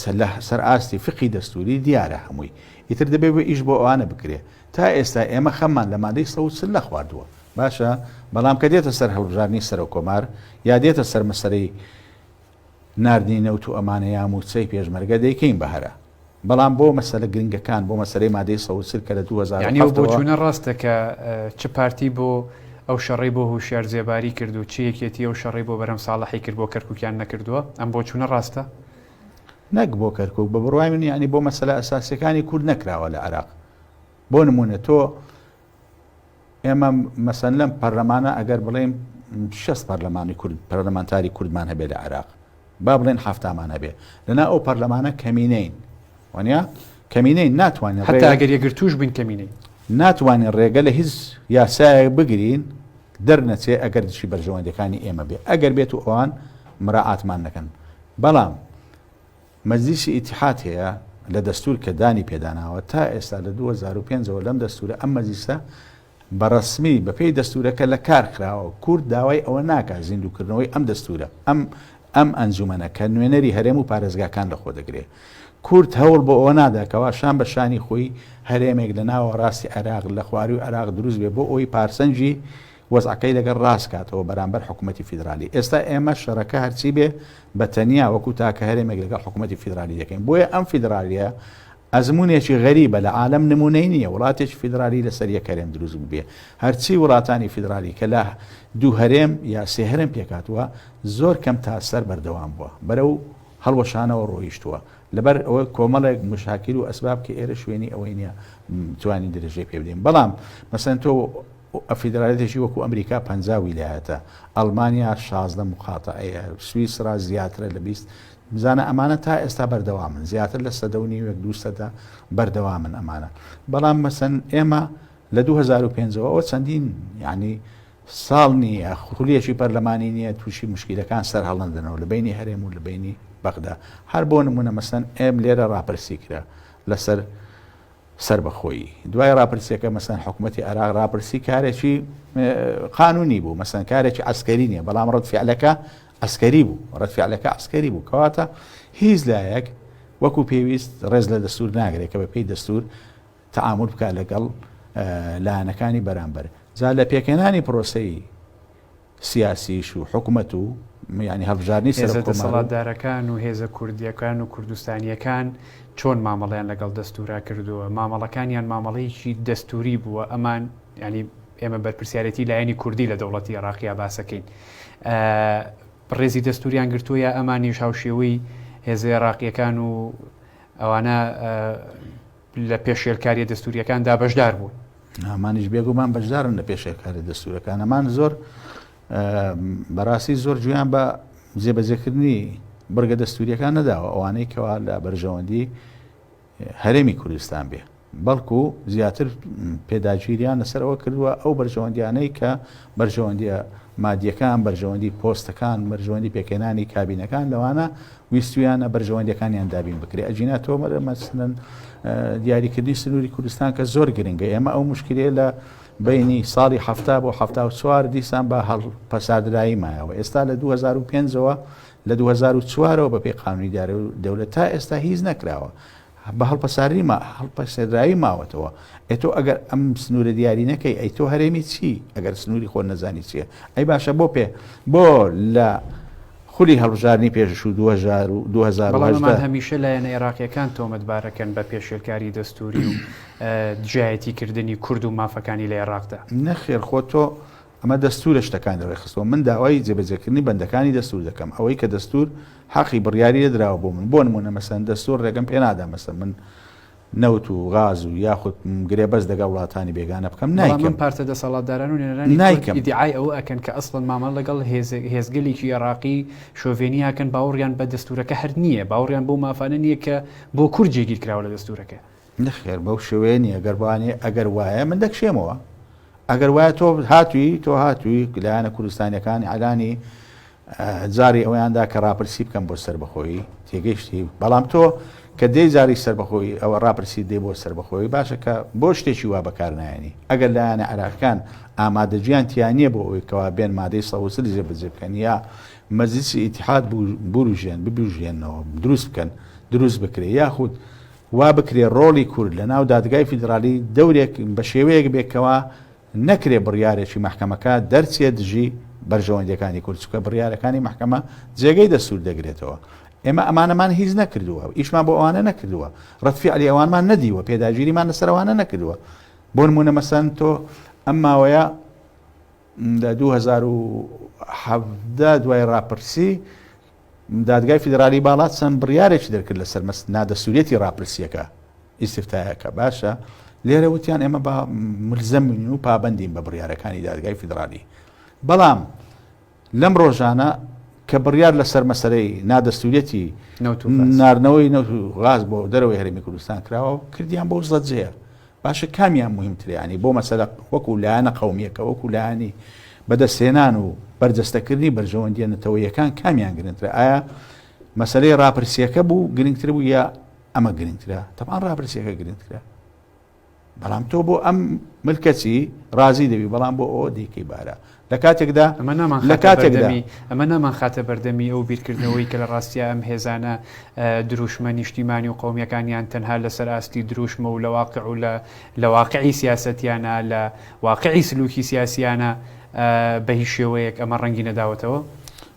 سەر ئاستی فقی دەستوری دیارە هەمووی ئیتر دەبێت بە ئیش بۆ ئەوانە بکرێ تا ئێستا ئێمە خەممان لە مادەی 130 لە خواردووە باشە بەڵام کە دێتە سەر هەڵبژارنی سەر و کۆمار یا دێتە سەر مەسەرەی ناردنی نەوت و ئەمانە یاموچەی پێشمەرگە دەیکەین بەهرە بەڵام بۆ مەسەلە گرنگەکان بۆ مەسەرەی مادەی 130 کە لە 2000 ینی بۆ چوونە ڕاستە کە چ پارتی بۆ ئەو شەڕی بۆ هوشیار جێباری کرد و چ یەکێتی ئەو شەڕی بۆ بەرەم ساڵحی کرد بۆ کەرکووکیان نەکردووە ئەم بۆ چوونە ڕاستە نەک بۆ کەرکووک بە بڕوای من ینی بۆ مەسەلە ئەساسیەکانی کورد نەکراوە لە عێراق بۆ نمونە تۆ ئێمە مەسەن لەم پەرلەمانە ئەگەر بڵێم 6 پەرلەمانی کورد پەرلەمانتاری کوردمان هەبێ لە عێراق با بڵێن هەفتامان هەبێ لەنا ئەو پەرلەمانە کەمینەین وانیا کەمینەین ناتوانین حتا ئەگەر یەگر توش بین کەمینەی ناتوانین ڕێگە لە هیچ یاسایە بگرین دەرنەچێ ئەگەر دشی بەرژەوەندەکانی ئێمە بێ ئەگەر بێت و ئەوان مراعاتمان نەکەن بەڵام مەجلیسی ئیتیحاد هەیە لە دەستور کە دانی پێداناوە تا ئێستا لە 2005ەوە لەم دەستورە ئەم مەجلیسە بەڕسمی بەپێی دەستورەکە لە کار کراوە کورد داوای ئەوە ناکات زیندووکردنەوەی ئەم دەستورە ئەم ئەنجومەنە کە نوێنەری هەرێم و پارێزگاکان لەخۆ دەگرێت کورد هەوڵ بۆ ئەوە ناداکەوە شان بە شانی خۆی هەرێمێک لە ناوە ڕاستی عێراق لە خواری و عێراق دروست بێ بۆ ئەوی پارسەنجی وەزعەکەی لەگەڵ ڕاست کاتەوە بەرامبەر حکوومەتی فیدراالی ئێستا ئێمە شەڕەکە هەرچی بێ بە تەنیا وەکو تاکە هەرێمێک لەگەڵ حکوومەتی فیدراالی دەکەین بۆیە ئەم فیدراالیە ئەزمونێکی غەریبە لە عالەم نمونەی نییە وڵاتێکی فیدراالی لەسەر یەک هەرێم دروست بێ هەرچی وڵاتانی فیدراالی کە لە دوو هەرێم یا سێ هەرێم پێکاتوە زۆر کەم تاسەر بەردەوام بووە بەرەو هەڵوەشانەوە ڕۆیشتووە لەبەر ئەوە کۆمەڵێک مشاکل و ئەسباب کە ئێرە شوێنی ئەوەی نییە توانی دەرەژەی پێ بدەین بەڵام مەسەن تۆ فیدراالێتێکی وەکو ئەمریکا 50 ویلایەتە ئەڵمانیا 16 مخاتەیە سویسرا زیاترە لە 20 بزانە ئەمانە تا ئێستا بەردەوامن زیاتر لە 1.5 بەردەوامن ئەمانە بەڵام مەسەن ئێمە لە 2005ەوە ئەوە چەندین یعنی ساڵ نییە خولیەکی پەرلەمانی نییە تووشی مشکلەکان سەر هەڵەندنەوە لە بینی هەرێم و لە بینی بەغدا هەر بۆ نمونە مەسەن ئێم لێرە ڕاپرسی کرا لەسەر سەر بەخۆی دوای ڕاپرسیەکە مەسەن حکوومەتی عێراق ڕاپرسی کارێکی قانونی بوو مەسەن کارێکی عسکەری نییە بەڵام ڕەتفعلەکە عسکەری بوو ڕەتفعلەکە عسکەری بوو کەواتە هیچ لایەک وەکو پێویست ڕێز لە دەستور ناگرێت کە بە پێی دەستور تەعامل بکات لەگەڵ لایەنەکانی بەرامبەر جا لە پێکێنانی پرۆسەی سیاسیش و حکوومەت و ینی هەڵبژارنی سەرسەڵاتدارەکان و هێزە کوردیەکان و کوردستانیەکان چۆن مامەڵیان لەگەڵ دەستورا کردووە مامەڵەکانیان مامەڵەیەکی دەستوری بووە ئەمان ینی ئێمە بەرپرسیارەتی لایەنی کوردی لە دەوڵەتی عێراقیا باسەکەین ڕێزی دەستوریان گرتووە یا ئەمانی هاوشێوەی هێزە عێراقیەکان و ئەوانە لە پێشێلکاریە دەستوریەکاندا بەشدار بوون ئەمانیش بێگومان بەشدارن لە پێشێلکاری دەستورەکان ئەمان زۆر بەڕاستی زۆر جویان بە جێبەجێکردنی بەرگە دەستوریەکان نەداوە ئەوانەی کەوا لە بەرژەوەندی هەرێمی کوردستان بێ بەڵکو زیاتر پێداگیریان لەسەرەوە کردووە ئەو بەرژەوەندیانەی کە بەرژەوەندیە مادیەکان بەرژەوەندی پۆستەکان بەرژەوەندی پێکێنانی کابینەکان لەوانە ویستویانە بەرژەوەندیەکانیان دابین بکرێ ئەجینا تۆمەرە مەسەن دیاریکردنی سنووری کوردستان کە زۆر گرنگە ئێمە ئەو مشکلەیە لە بینی ساڵی 70 بۆ 74 دیسان بە هەڵپەساردرایی مایەوە ئێستا لە 2005ەوە لە 2004ەوە بە پێی قانونی دەوڵەت تا ئێستا هیچ نەکراوە بە هەڵپەساردرایی ماوەتەوە ئەتۆ ئەگەر ئەم سنوورە دیاری نەکەی ئەی تۆ هەرێمی چی ئەگەر سنووری خۆ نەزانی چییە ئەی باشە بۆ لە خولی هەڵبژارنی پێش و 2010 هەمیشە لایەنە عێراقیەکان تۆمەتبارەکەن بە پێشێلکاری دەستوری و دژایەتیکردنی کورد و مافەکانی لە عێراقدا نەخێر خۆ تۆ ئەمە دەستورە شتەکان دەڕێ خستەوە من داوای جێبەجێکردنی بەندەکانی دەستور دەکەم ئەوەی کە دەستور حەقی بڕیاری دراوە بۆ من بۆ نمونە مەسەن دەستور ڕێگەم پێ نادا مەسەن من نەوت و غاز و یاخود گرێبەست دەگە وڵاتانی بێگانە بکەم نایکەم پارتە دەسەڵاتداران و نێرانی ئیدعای ئەوە ئەکەن کە ئەسڵن مامەڵ لەگەڵ هێزگەلێکی عێراقی شۆڤێنیاکەن باوەڕیان بە دەستورەکە هەر نییە باوەڕیان بۆ مافانە نییە کە بۆ کورد جێگیر کراوە لە دەستورەکە نەخێر بەو شوێنی ئەگەروانێ ئەگەر وایە من دەکشێمەوە ئەگەر وایە تۆ هاتووی لایەنە کوردستانیەکان ئەلانی جاری ئەویاندا کە ڕاپرسی بکەم بۆ سربەخۆیی تێگەیشتی بەڵام تۆ کە دەی جاری سربەخۆی ئەوە ڕاپرسی دێ بۆ سربەخۆی باشە کە بۆ شتێکی وا بەکارنایانی ئەگەر لایەنە عراقیەکان ئامادەجییان تیانە بۆ ئەوەی کەوا بێن مادەی سەوسل جێ بەجێ بکەن یا مەجلیسی ئیتیحاد بروژێن ببژێنەوە دروست بکەن دروست بکرێ یاخود وا بکرێ ڕۆڵی کورد لە ناو دادگای فیدرالی دەورێک بە شێوەیەک بێکەوە نەکرێ بڕیارێکی محکەمەکە دەرچێت دژی بەرژەوەندەکانی کورد چکە بڕیارەکانی محکەمە جێگەی دەسوور دەگرێتەوە ئێمە ئەمانەمان هیچ نەکردووە ئیشمان بۆ ئەوانە نەکردووە ڕەتفیعلی ئەوانمان نەدیوە پێداگیریمان لەسەرەوانە نەکردووە بۆ نمونە مەسەن تۆ ئەم ماوەیە لە 2017 دوای ڕاپرسی دادگای فیدرالی باڵات چەند بڕیارێکی دەرکرد لەسەر نادەسوورەتی ڕاپرسیەکە ئیسفتایەکە باشە لێرە وتیان ئێمە بە ملزەمین و پابەندین بە بڕیارەکانی دادگای فیدرالی بەڵام لەم ڕۆژانە کە بڕیار لەسەر مەسەرەی نادەستوریەتی ناردنەوەی غاز بۆ دەرەوەی هەرێمی کوردستان کراوە کردیان بۆ زەجەیە باشە کامیان مهمترێنی بۆ مەسەلە وەکو لایەنە قەومیەکە وەکو لایەنی بەدەستێنان و بەرجەستەکردنی بەرژەوەندێنەتەوەیەکان کامیان گرنگترە ئایا مەسەلەی ڕاپرسیەکە بوو گرنگتر بوو یا ئەمە گرنگترە تەمان ڕاپرسیەکە گرنگترە بەڵام تۆ بۆ ئەم ملکەچی ڕازی دەبی بەڵام بۆ ئەوە دیکەی بارە لە کاتێکدا ئەمە نامان خاتە بەردەمی ئەو بیرکردنەوەی کە لە ڕاستیە ئەم هێزانە دروشمە نیشتیمانی و قەومیەکانیان تەنها لەسەر ئاستی دروشمە و لە واقع و لە واقعی سیاسەتیانە لە واقعی سلوکی سیاسیانە بە هیچ شێوەیەک ئەمە ڕەنگی نەداوەتەوە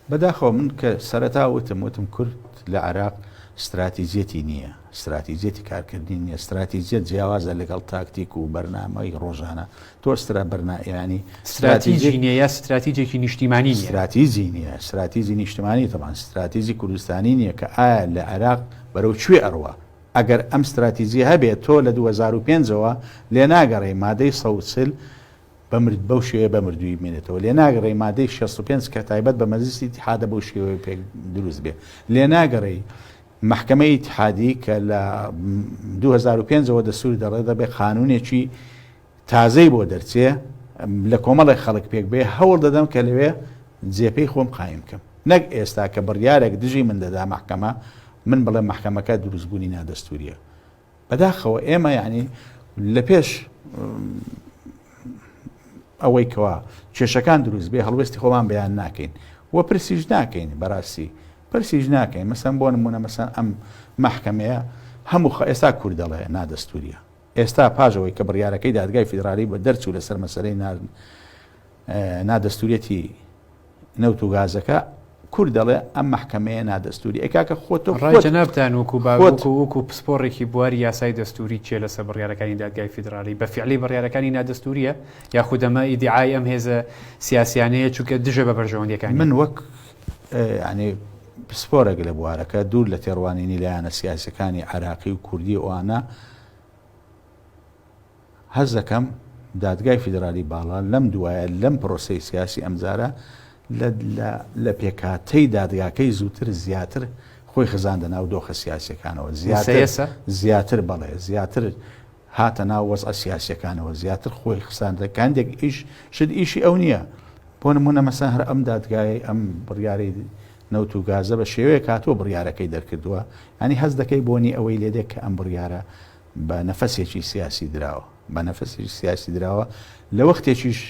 بەداخەوە من کە سەرەتا وتم کورد لە عێراق استراتیجێتی نییە استراتیجێتی کارکردنی نیە استراتیجێت جیاوازە لەگەڵ تاکتیک و بەرنامەی ڕۆژانە تۆ بەرنامەیانی استراتیجی نیە یا استراتیجێکی نیشتیمانی استراتیجی نییە استراتیجی نیشتیمانی تەمان استراتیجی کوردستانی نییە کە ئایا لە عێراق بەرەو کوێ ئەڕوە ئەگەر ئەم استراتیجی هەبێت تۆ لە 2005ەوە لێ ناگەڕێی مادەی سەوسل بەو شێوەیە بە مردووی بمێنێتەوە لێ ناگەڕێی مادەی 65 کە تایبەت بە مەجلیسی ئیتیحادە بەو شێوەیە پێک دروست بێ لێ ناگەڕێی محکمەی ئیتیحادی کە لە 2005ەوە دەسووری دەڕێ دەبێ قانونێکی تازەی بۆ دەرچێ لە کۆمەڵی خەڵک پێک بێ هەوڵ دەدەم کە لەوێ جێپەی خۆم قایم بکەم نەک ئێستا کە بڕیارێک دژی من دەدا محکەمە من بڵێ محکەمەکە دروستبوونی نادەستوریە بەداخەوە ئێمە یعنی لە پێش ئەوەی کەوا کێشەکان دروست بێ هەڵوێستی خۆمان بەیان ناکەین وە پرسیژ ناکەین بەڕاستی پرسیژ ناکەین مەسەن بۆ نمونە مەسەن ئەم محکەمەیە هەموو ئێستا کورد دەڵێ نادەستوریە ئێستا پاژەوەی کە بڕیارەکەی دادگای فیدرالی بە دەرچوو لەسەر مەسەلەی نادەستوریەتی نەوت و گازەکە کورد دەڵێ ئەم محکەمەیە نادەستوری ئەکاکە خۆتۆ ڕاجەنابتان وەکو پسپۆڕێکی بواری یاسای دەستوری چێ لەسەر بڕیارەکانی دادگای فیدرالی بە فعلی بڕیارەکانی نادەستوریە یاخود ئەمە ئیدعای ئەم هێزە سیاسیانەیە چونکە دژە بە بەرژەوەندیەکانی من وەک ینی پسپۆرێک لە بوارەکە دوور لە تێڕوانینی لایەنە سیاسەکانی عراقی و کوردی ئەوانە هەز دەکەم دادگای فیدرالی باڵا لەم دوایە لەم پرۆسەی سیاسی ئەمجارە لە پێکاتەی دادگاکەی زووتر زیاتر خۆی خزاندە ناو دۆخە سیاسەکانەوە زیاتر بەڵێ زیاتر هاتە ناو وەزع سیاسەکانەوە زیاتر خۆی خساندەکاندێک شت ئیشی ئەو نییە بۆ نمونە مەسەن هەر ئەم دادگای ئەم بڕیاری نەوت و گازە بە شێوەیە کاتۆ بڕیارەکەی دەرکردووە ینی هەز دەکەی بۆنی ئەوەی لێدێک کە ئەم بڕیارە بە نەفەسێکی سیاسی دراوە بە نەفەسێکی سیاسی دراوە لە وەختێکیش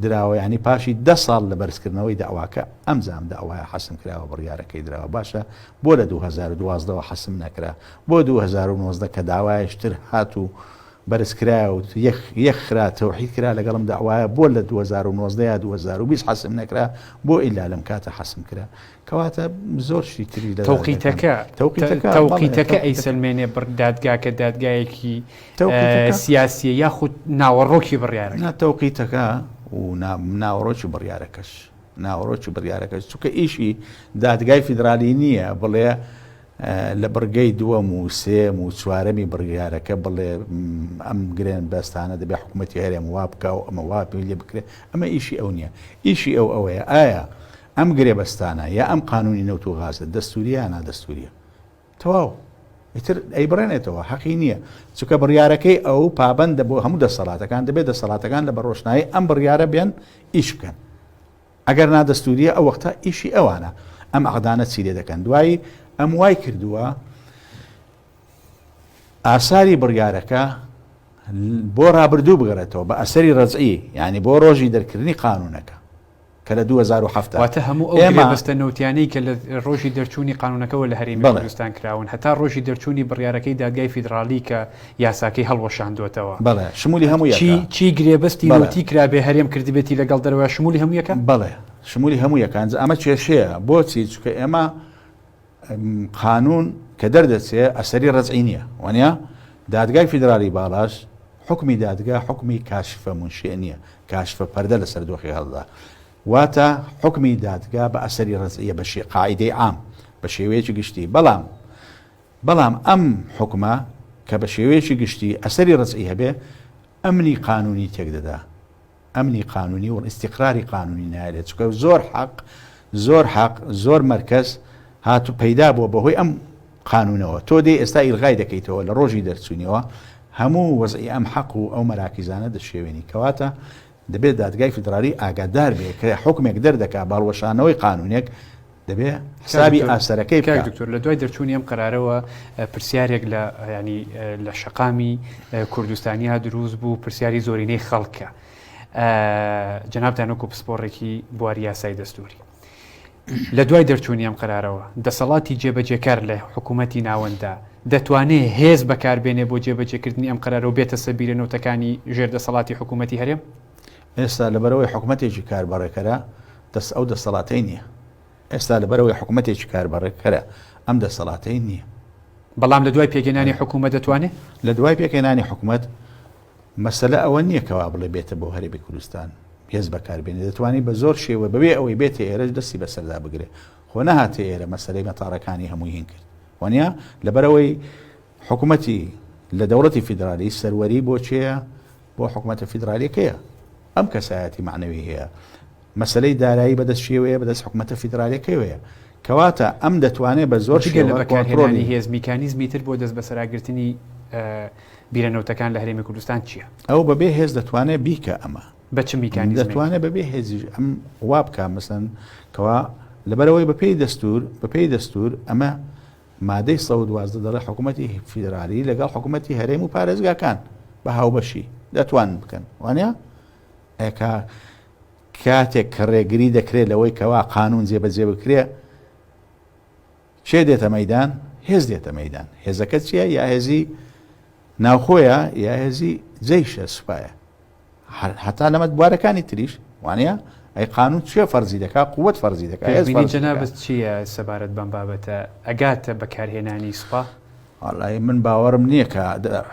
دراوە ینی پاشی 10 ساڵ لە بەرزکردنەوەی داواکە ئەمزام داوایە حەسم کراوە بڕیارەکەی دراوە باشە بۆ لە 2012 حەسم نەکرا بۆ 2019 کە داوایشتر هات و بەرزکرا و یەک خرا تەوحید کرا لەگەڵم داوایە بۆ لە 2019 یا 2020 حەسم نەکرا بۆ ئیلا لەم کاتە حەسم کرا کەواتە زۆر شتی تری لە تەوقیتەکە ئەیسلمێنێ دادگاکە دادگایەکی سیاسیە یاخود ناوەڕۆکی بڕیارەکە تەوقیتەکە و ناوەڕۆکی بڕیارەکەش ناوەڕۆکی بڕیارەکەش چونکە ئیشی دادگای فیدرالی نییە بڵێ لە بڕگەی دووەم و سێم و چوارەمی بڕیارەکە بڵێ ئەم گرێن بەستانە دەبێ حکوومەتی هەرێم وا بکە و ئەمە وا پێ لێ بکرێت ئەمە ئیشی ئەو نییە ئیشی ئەوەیە ئایا ئەم گرێ بەستانە یا ئەم قانونی نەوت و غازە دەستوریە نادەستوریە تەواو ئیتر ئەی بڕێنێتەوە حەقی نییە چونکە بڕیارەکەی ئەو پابەندە بۆ هەموو دەسەڵاتەکان دەبێت دەسەڵاتەکان لە بەڕۆشنایی ئەم بڕیارە بێن ئیش بکەن ئەگەر نادەستوریە ئەو وەختە ئیشی ئەوانە ئەم عەقدانە چی لێ دەکەن. دوایی ئەم وای کردووە ئاساری بڕیارەکە بۆ ڕابردوو بگەڕێتەوە بە ئەسەری ڕەجعی، یعنی بۆ ڕۆژی دەرکردنی قانونەکە کە لە 2007 واتە هەموو ئەو بەستە نەوتیانەی کە لە ڕۆژی دەرچوونی قانونەکەەوە لە هەرێمی کوردستان کراون هەتا ڕۆژی دەرچوونی بڕیارەکەی دادگای فیدرالی کە یاساکەی هەڵوەشاندوێتەوە. بەڵێ شمولی هەموو چی گرێبەستی نوتی کرابێ هەرێم کردبێتی لەگەڵ دەرەوە شمولی هەموویەکە؟ بەڵێ شمولی هەموو یەکان. ئەمە کێشەیە بۆچی چکە ئێمە قانون کە دەردەچێت ئەسەری ڕەجعی نییە وانە دادگای فیدرالی باڵاش حکمی دادگا حکمی کاشفە منشیە نییە، کاشفە پەردە لەسەر دۆخی هەڵدا، واتە حکمی دادگا بە ئەسەری ڕەجعیە بە قاعیدەی عام بە شێوەیەکی گشتی. بەڵام ئەم حکمە کە بە شێوەیەکی گشتی ئەسەری ڕەجعی هەبێ ئەمنی قانونی تێک دەدا، ئەمنی قانونی و ئیستیقراری قانونی نایێت چکە زۆر حەق زۆر مرکز هاتو پەیدا بووە بەهۆی ئەم قانونەوە. تۆ دێ ئێستا ئیلغای دەکەیتەوە لە ڕۆژی دەرچوونیەوە هەموو وەزعی ئەم حەق و ئەو مەراکیزانە دەشێوێنی کەواتە دەبێت دادگای فیدرالی ئاگادار بێ کە حکمێک دەردەکا باڵوەشانەوەی قانونێک دەبێت حسابی ئاسەرەکەی بکات. دکتۆر لە دوای دەرچوونی ئەم قەرارەوە پرسیارێک لە ینی لە شەقامی کوردستانیا دروست بوو، پرسیاری زۆرینەی خەڵکە جەنابتان وەکو پسپۆڕێکی بواری یاسای دەستوری. لە دوای دەرچوونی ئەم قەرارەوە دەسەڵاتی جێبەجێکار لە حکوومەتی ناوەندا دەتوانێت هێز بەکاربێنێ بۆ جێبەجێکردنی ئەم قەرارەوە بێتە سەبیرە نەوتەکانی ژێر دەسەڵاتی حکوومەتی هەرێم؟ ئێستا لەبەرەوەی حکوومەتێکی کاربڕێکەرە ئەو دەسەڵاتەی نییە. ئێستا لەبەرەوەی حکوومەتێکی کاربڕێکەرە ئەم دەسەڵاتەی نییە. بەڵام لە دوای پێگەێنانی حکوومەت دەتوانێت لە دوای پێکێنانی حکوومەت مەسەلە ئەوە نییە کەوا بڵێ بێتە بۆ هەرێمی کوردستان هێز بەکاربێنێ، دەتوانانی بە زۆر شێوە بەبێ ئەوەی بێتە ئێرەش دەستی بەسەردا بگرێ. خۆ نەهاتێ ئێرە مەسەلەی مەتاڕەکانی هەمووی هین کرد وانە لەبەرەوەی حکوومەتی لە دەوڵەتی فیدرالی سەروەری بۆ چێە بۆ حکوومەتە فیدرالیەکەیە ئەم کەسایەتی معنەوی هەیە، مەسەلەی دارایی بەدەست شێوەیە بەدەست حکوومەتە فیدرالیەکەیەوە کەواتە ئەم دەتوانێت بە زۆر شێوە بەکارهێنانی هێز میکانیزمی تر بۆ دەست بەسەراگرتنی بیرەنەوتەکان لە هەرێمی کوردستان چییە؟ ئەو بەبێ هێز دەتوانێت بیکە ئەمە بە چ میکانیزم دەتوانێت بەبێ هێزی ئەم وا بکە مەسەن کەوا لەبەرەوەی بەپێی دەستور ئەمە مادەی 112 دەڵێ حکوومەتی فیدرالی لەگەڵ حکوومەتی هەرێم و پارێزگاکان بە هاوبەشی دەتوان بکەن وانە ئەکا کاتێک کە ڕێگری دەکرێت لەوەی کەوا قانون جێبەجێ بکرێ چێ دێتە مەیدان؟ هێز دێتە مەیدان. هێزەکە چییە؟ یا هێزی ناوخۆیە یا هێزی جەیشە سوپایە. هەتا لەمە بوارەکانی تریش وانە ئەی قانون چێ فەرزی دەکا قووەت فەرزی دەکا. جەنابەت چییە سەبارەت بەم بابەتە ئەگاتە بەکارهێنانی سوپا؟ وەڵای من باوەڕم نییە کە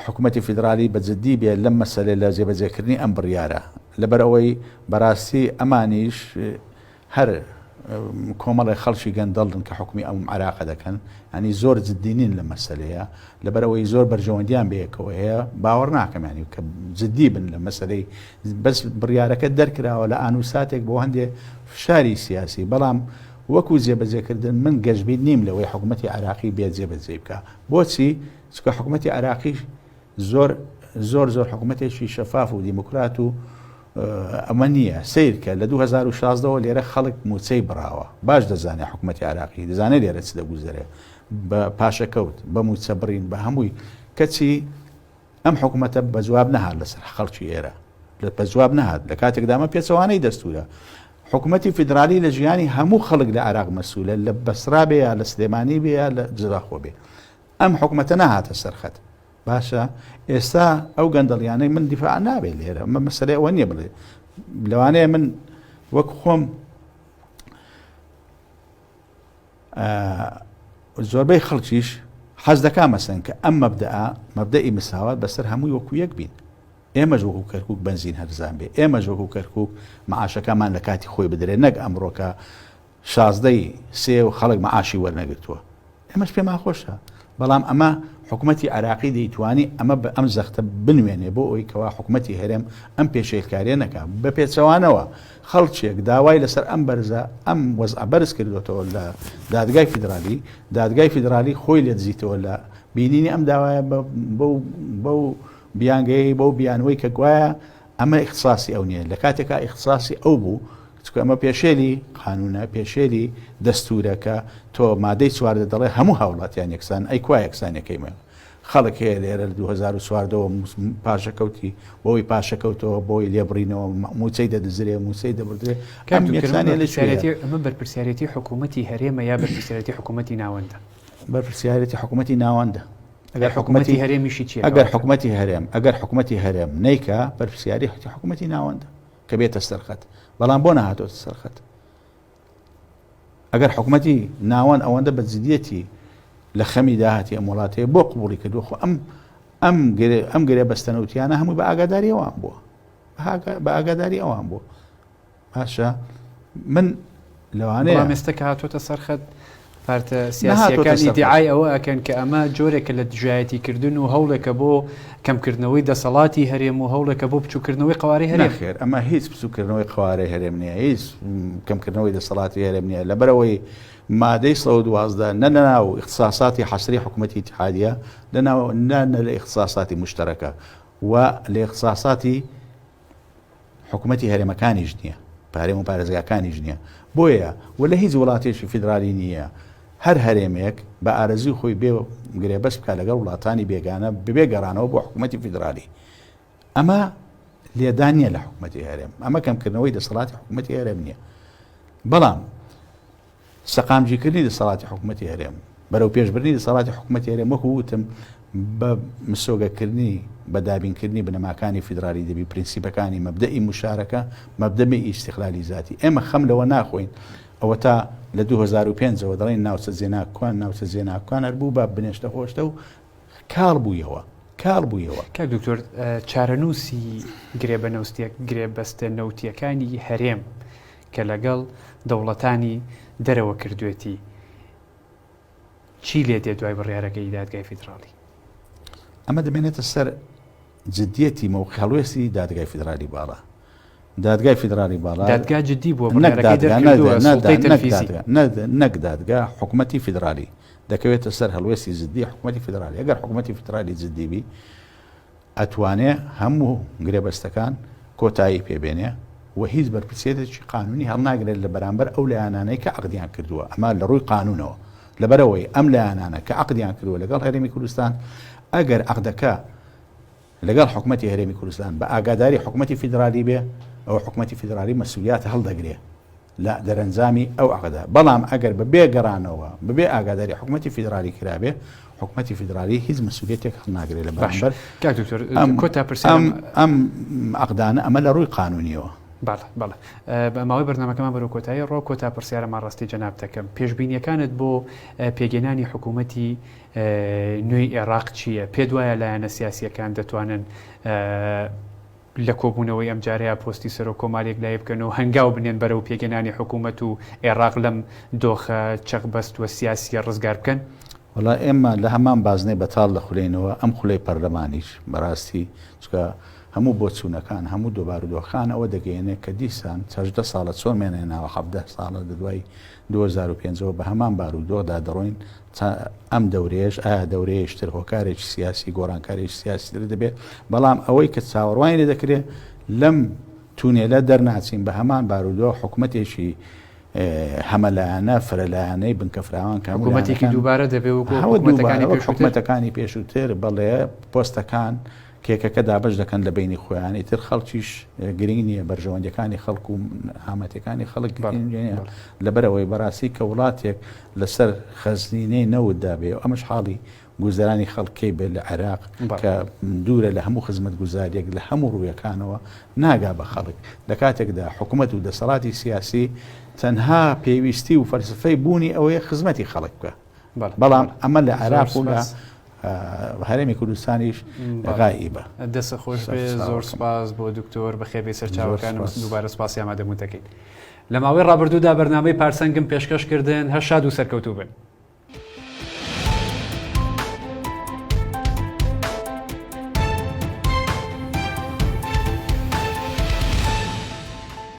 حکوومەتی فیدرالی بەجددی بێت لەم مەسەلەی لە جێبەجێکردنی ئەم بڕیارە لەبەر ئەوەی بەڕاستی ئەمانیش هەر کۆمەڵی خەڵکی گەندەڵن کە حکومی ئەم عراق دەکەن ینی زۆر جددینین لە مەسەلەیە لەبەرەوەی زۆر بەرژەوەندیان بەیەکەوە هەیە باوەڕ ناکەمانی کە جددی بن لە مەسەلەی بەس بڕیارەکە دەرکراوە لە ئانوساتێک بۆ هەندێک فشاری سیاسی. بەڵام وەکو جێبەجێکردن من گەشتبیت نیم لەوەی حکوومەتی عراقی بێت جێبەجێ بکە. بۆچی؟ چکە حکوومەتی عراقی زۆر حکوومەتێکی شەفاف و دیموکرات و ئەمە نییە سیرکە لە 2016ەوە لێرە خەڵک موچەی بڕاوە باش دەزانێت حکوومەتی عراقی دەزانێت لێرە چ دەگوزارێت بە پاشەکەوت بە موچە بڕین بە هەمووی کەچی ئەم حکوومەتە بە جواب نەهات لەسەر خەڵکی ئێرە بە جواب نەهات لە کاتێکدامە پێچەوانەی دەستورە. حکوومەتی فیدرالی لە ژیانی هەموو خەڵک لە عراق مەسوولە لە بەسرا بێ یا لە سلێمانی بێ یا لە جراخۆ بێ. ئەم حکوومەتە نەهاتە سەرخەت. باشە ئێستا ئەو گەندەڵیانەی من دیفاع نابێت لێرە مە مەسەلەی ئەوە نییە بڵێ لەوانەیە من وەک خۆم زۆربەی خەڵکیش حەز دەکا مەسەن کە ئەم مەبدەئی مساوات بەسەر هەمووی وەکو یەک بین. ئێمەش وەکو کەرکووک بنزین هەرزان بێ، ئێمەش وەکو کەرکووک مەعاشەکەمان لە کاتی خۆی بدرێت نەک ئەمڕۆکە 16 سێ و خەڵک مەعاشی وەرنەگرتووە. ئێمەش پێمان خۆشە. بەڵام ئەمە حکوومەتی عراقی دەیتوانی ئەمە بە ئەم زەختە بنوێنێ بۆ ئەوی کەوا حکوومەتی هەرێم ئەم پێشێلکاریە نەکە بە پێچەوانەوە خەڵکێک داوای لەسەر ئەم بەرزە ئەم وەزع بەرز کردوێتەوە لە دادگای فیدرالی خۆی لێ دزیتەوە لە بینینی ئەم داوایە بەو بیانگەی بەو بیانوەی کە گوایە ئەمە ئیختصاسی ئەو نییە لە کاتێکا ئیختصاسی ئەو بوو چکە ئەمە پێشێلی قانونە پێشێلی دەستورەکە تۆ مادەی چواردە دەڵێ هەموو هاوڵاتیان یەکسان ئەیکوا یەکسانەکەیمە خەڵک هەیە لێرە 2004ەوە پاشەکەوتی بۆی پاشەکەوتەوە بۆی لێبڕینەوە موچەی دەدزرێ موچەی دەبردرێ ئەمە بەرپرسیارەتی حکوومەتی هەرێمە یا بەرپرسیارەتی حکوومەتی ناوەندە بەرپرسیارەتی حکوومەتی ناوەندە ئەگەر حکوومەتی هەرێمیشی چیە ئەگەر حکوومەتی هەرێم ئەگەر حکوومەتی هەرێم نیکە بەرپرسیاری حکوومەتی ناوەندە کە بێتە سەرخەت بەڵام بۆ نهاتۆتە سەرخەت ئەگەر حکوومەتی ناوەند ئەوەندە بە جدیەتی لە خەمی داهاتی ئەم وڵاتەیە بۆ قبوڵی کردووە خۆ ئەم گرێ بەستەنەوتیانە هەمووی بە ئاگاداری ئەوان بووە بە ئاگاداری ئەوان بووە باشە من لەوانەیە ئێستا کە هاتوۆتە سەرخەت پارتە سیاسیەکانی دیعای ئەوە ئەکەن کە ئەمە جۆرێکە لە دژایەتیکردن و هەوڵێکە بۆ کەمکردنەوەی دەسەڵاتی هەرێم و هەوڵێکە بۆ بچووکردنەوەی قوارەی هەرێم خێر ئەمە هیچ بچووکردنەوەی قوارەی هەرێم نییە هیچ کەمکردنەوەی دەسەڵاتی هەرێم نییە لەبەرەوەی مادەی 112 نەناو اختصاصاتی حەسری حکوومەتی اتحادیە لە اختصاصاتی مشتەرەکە و لە اختصاصاتی حکوومەتی هەرێمەکانیش نییە پارێم و پارێزگاکانیش نییە بۆیە و لە هیچ وڵاتێکی فیدرالی نییە هەر هەرێمێک بە ئارەزی خۆی بێ گرێبەست بکە لەگەڵ وڵاتانی بێگانە ببێ گەڕانەوە بۆ حکوومەتی فیدرالی ئەمە لێدانیە لە حکوومەتی هەرێم ئەمە کەمکردنەوەی دەسەڵاتی حکوومەتی هەرێم نییە بەڵام سەقامجیکردنی دەسەڵاتی حکوومەتی هەرێم بەرەو پێشبردننی دەسەڵاتی حکوومەتی هەرێم وەکو وتم بە مسۆگەکردنی بەدابینکردنی بنەماکانی فیدرالی دەبی پرینسیپەکانی مەبدەئی مشارەکە مەبدەمی ئیستیقلالی ذاتی ئێمە خەم لەوە ناخۆین ئەوە تا لە 2005ەوە دەڵێن ناوچە زێناکوان ناوچە زێناکوان هەربوو بە بنێشتە خۆشتە و کاڵ بوویەوە کاک دکتۆر چارەنووسی گرێبەستە نەوتیەکانی هەرێم کە لەگەڵ دەوڵەتانی دەرەوە کردوێتی چی لێ دێ دوای بڕیارەکەی دادگای فیدرالی ئەمە دەمێنێتە سەر جدیەتی هەڵوێستی دادگای فیدرالی باڵا دادگای فیدرالی باڵا دادگا جدی بووە نەک دادگا حکوومەتی فیدرالی دەکەوێتە سەر هەڵوێستی جدی حکوومەتی فیدرالی ئەگەر حکوومەتی فیدرالی جدیبی ئەتوانێ هەموو گرێبەستەکان کۆتایی پێبێنێ و هیچ بەرپرسێتێکی قانونی هەڵناگرێت لە بەرامبەر ئەو لایەنانەی کە عقدیان کردووە ئەمە لە ڕووی قانونەوە لەبەرەوەی ئەم لایەنانە کە عقدیان کردووە لەگەڵ هەرێمی کوردستان ئەگەر عقدەکە لەگەڵ حکوومەتی هەرێمی کوردستان بە ئاگاداری حکوومەتی فیدرالی بێ ئەو حکوومەتی فیدرالی مەسئولیات هەڵدەگرێ لە دەرەنجامی ئەو عقدە بەڵام ئەگەر بەبێ گەڕانەوە ببێ ئاگاداری حکوومەتی فیدرالی کرابێ حکوومەتی فیدرالی هیچ مەسئولیتێک هەڵناگرێت لە بەرامبەر ئەم عقدانە ئەمە لە ڕووی قانونیەوە بەڵێ بە ماوەی بەرنامەکەمان بەرەو کۆتایی ڕۆ کۆتا پرسیارەمان ڕاستی جەناب دەکەم پێشبینیەکانت بۆ پێگەێنانی حکوومەتی نوێی عێراق چییە؟ پێ وایە لایەنە سیاسیەکان دەتوانن لە کۆبوونەوەی ئەم جارەیە پۆستی سەر و کۆمارێک لای بکەن و هەنگاو بنێن بەرەو پێگەێنانی حکوومەت و عێراق لەم دۆخە چەقبەست وە سیاسیە ڕزگار بکەن؟ وڵا ئێمە لە هەمان بازنەی بەتاڵ دەخولێنەوە ئەم خولەی پەرلەمانیش بەڕاستی چکە هەموو بۆچوونەکان هەموو دووبارودۆخان ئەوە دەگەیەنێت کە دیسان 10 ساڵە چۆن مێنێناوە 17 ساڵە دوای 2005ەوە بە هەمان بارودۆخدا دەڕۆین ئەم دەورێش ئایا دەورەیەشتر هۆکارێکی سیاسی گۆڕانکارێکی سیاسیتر دەبێت بەڵام ئەوەی کە چاوەڕوانی لێ دەکرێت لەم تونێلە دەرناچین بە هەمان بارودۆ حکوومەتێکی هەمەلایەنە فرەلایەنەی بنکەفراوان حکوومەتێکی دووبارە دەبێت حکوومەتەکانی پێشووتر بەڵێ پۆستەکان کێکەکە دابش دەکەن لە بینی خۆیان ئیتر خەڵکیش گرنگ نییە بەرژەوەندەکانی خەڵک و هامەتەکانی خەڵک لەبەرەوەی بەڕاستی کە وڵاتێک لەسەر خەزینەی نەوتدا بێ و ئەمەش حاڵی گوزارانی خەڵکەی بێت لە عێراق کە دوورە لە هەموو خزمەت گوزاریەک لە هەموو ڕوویەکانەوە ناگا بە خەڵک لە کاتێکدا حکوومەت و دەسەڵاتی سیاسی تەنها پێویستی و فەلسفەی بوونی ئەوەیە خزمەتی خەڵک بکە بەڵام ئەمە لە عێراق و لە هەرێمی کوردستانیش غایبە. دەستە خۆش بێ زۆر سپاس بۆ دکتۆر بەخێبێ سەرچاوەکانم دووبارە سپاسی ئامادەبوونتەکەین. لە ماوەی ڕابردوودا بەرنامەی پارسەنگم پێشکەشکردن هەر شاد و سەرکەوتوو بن.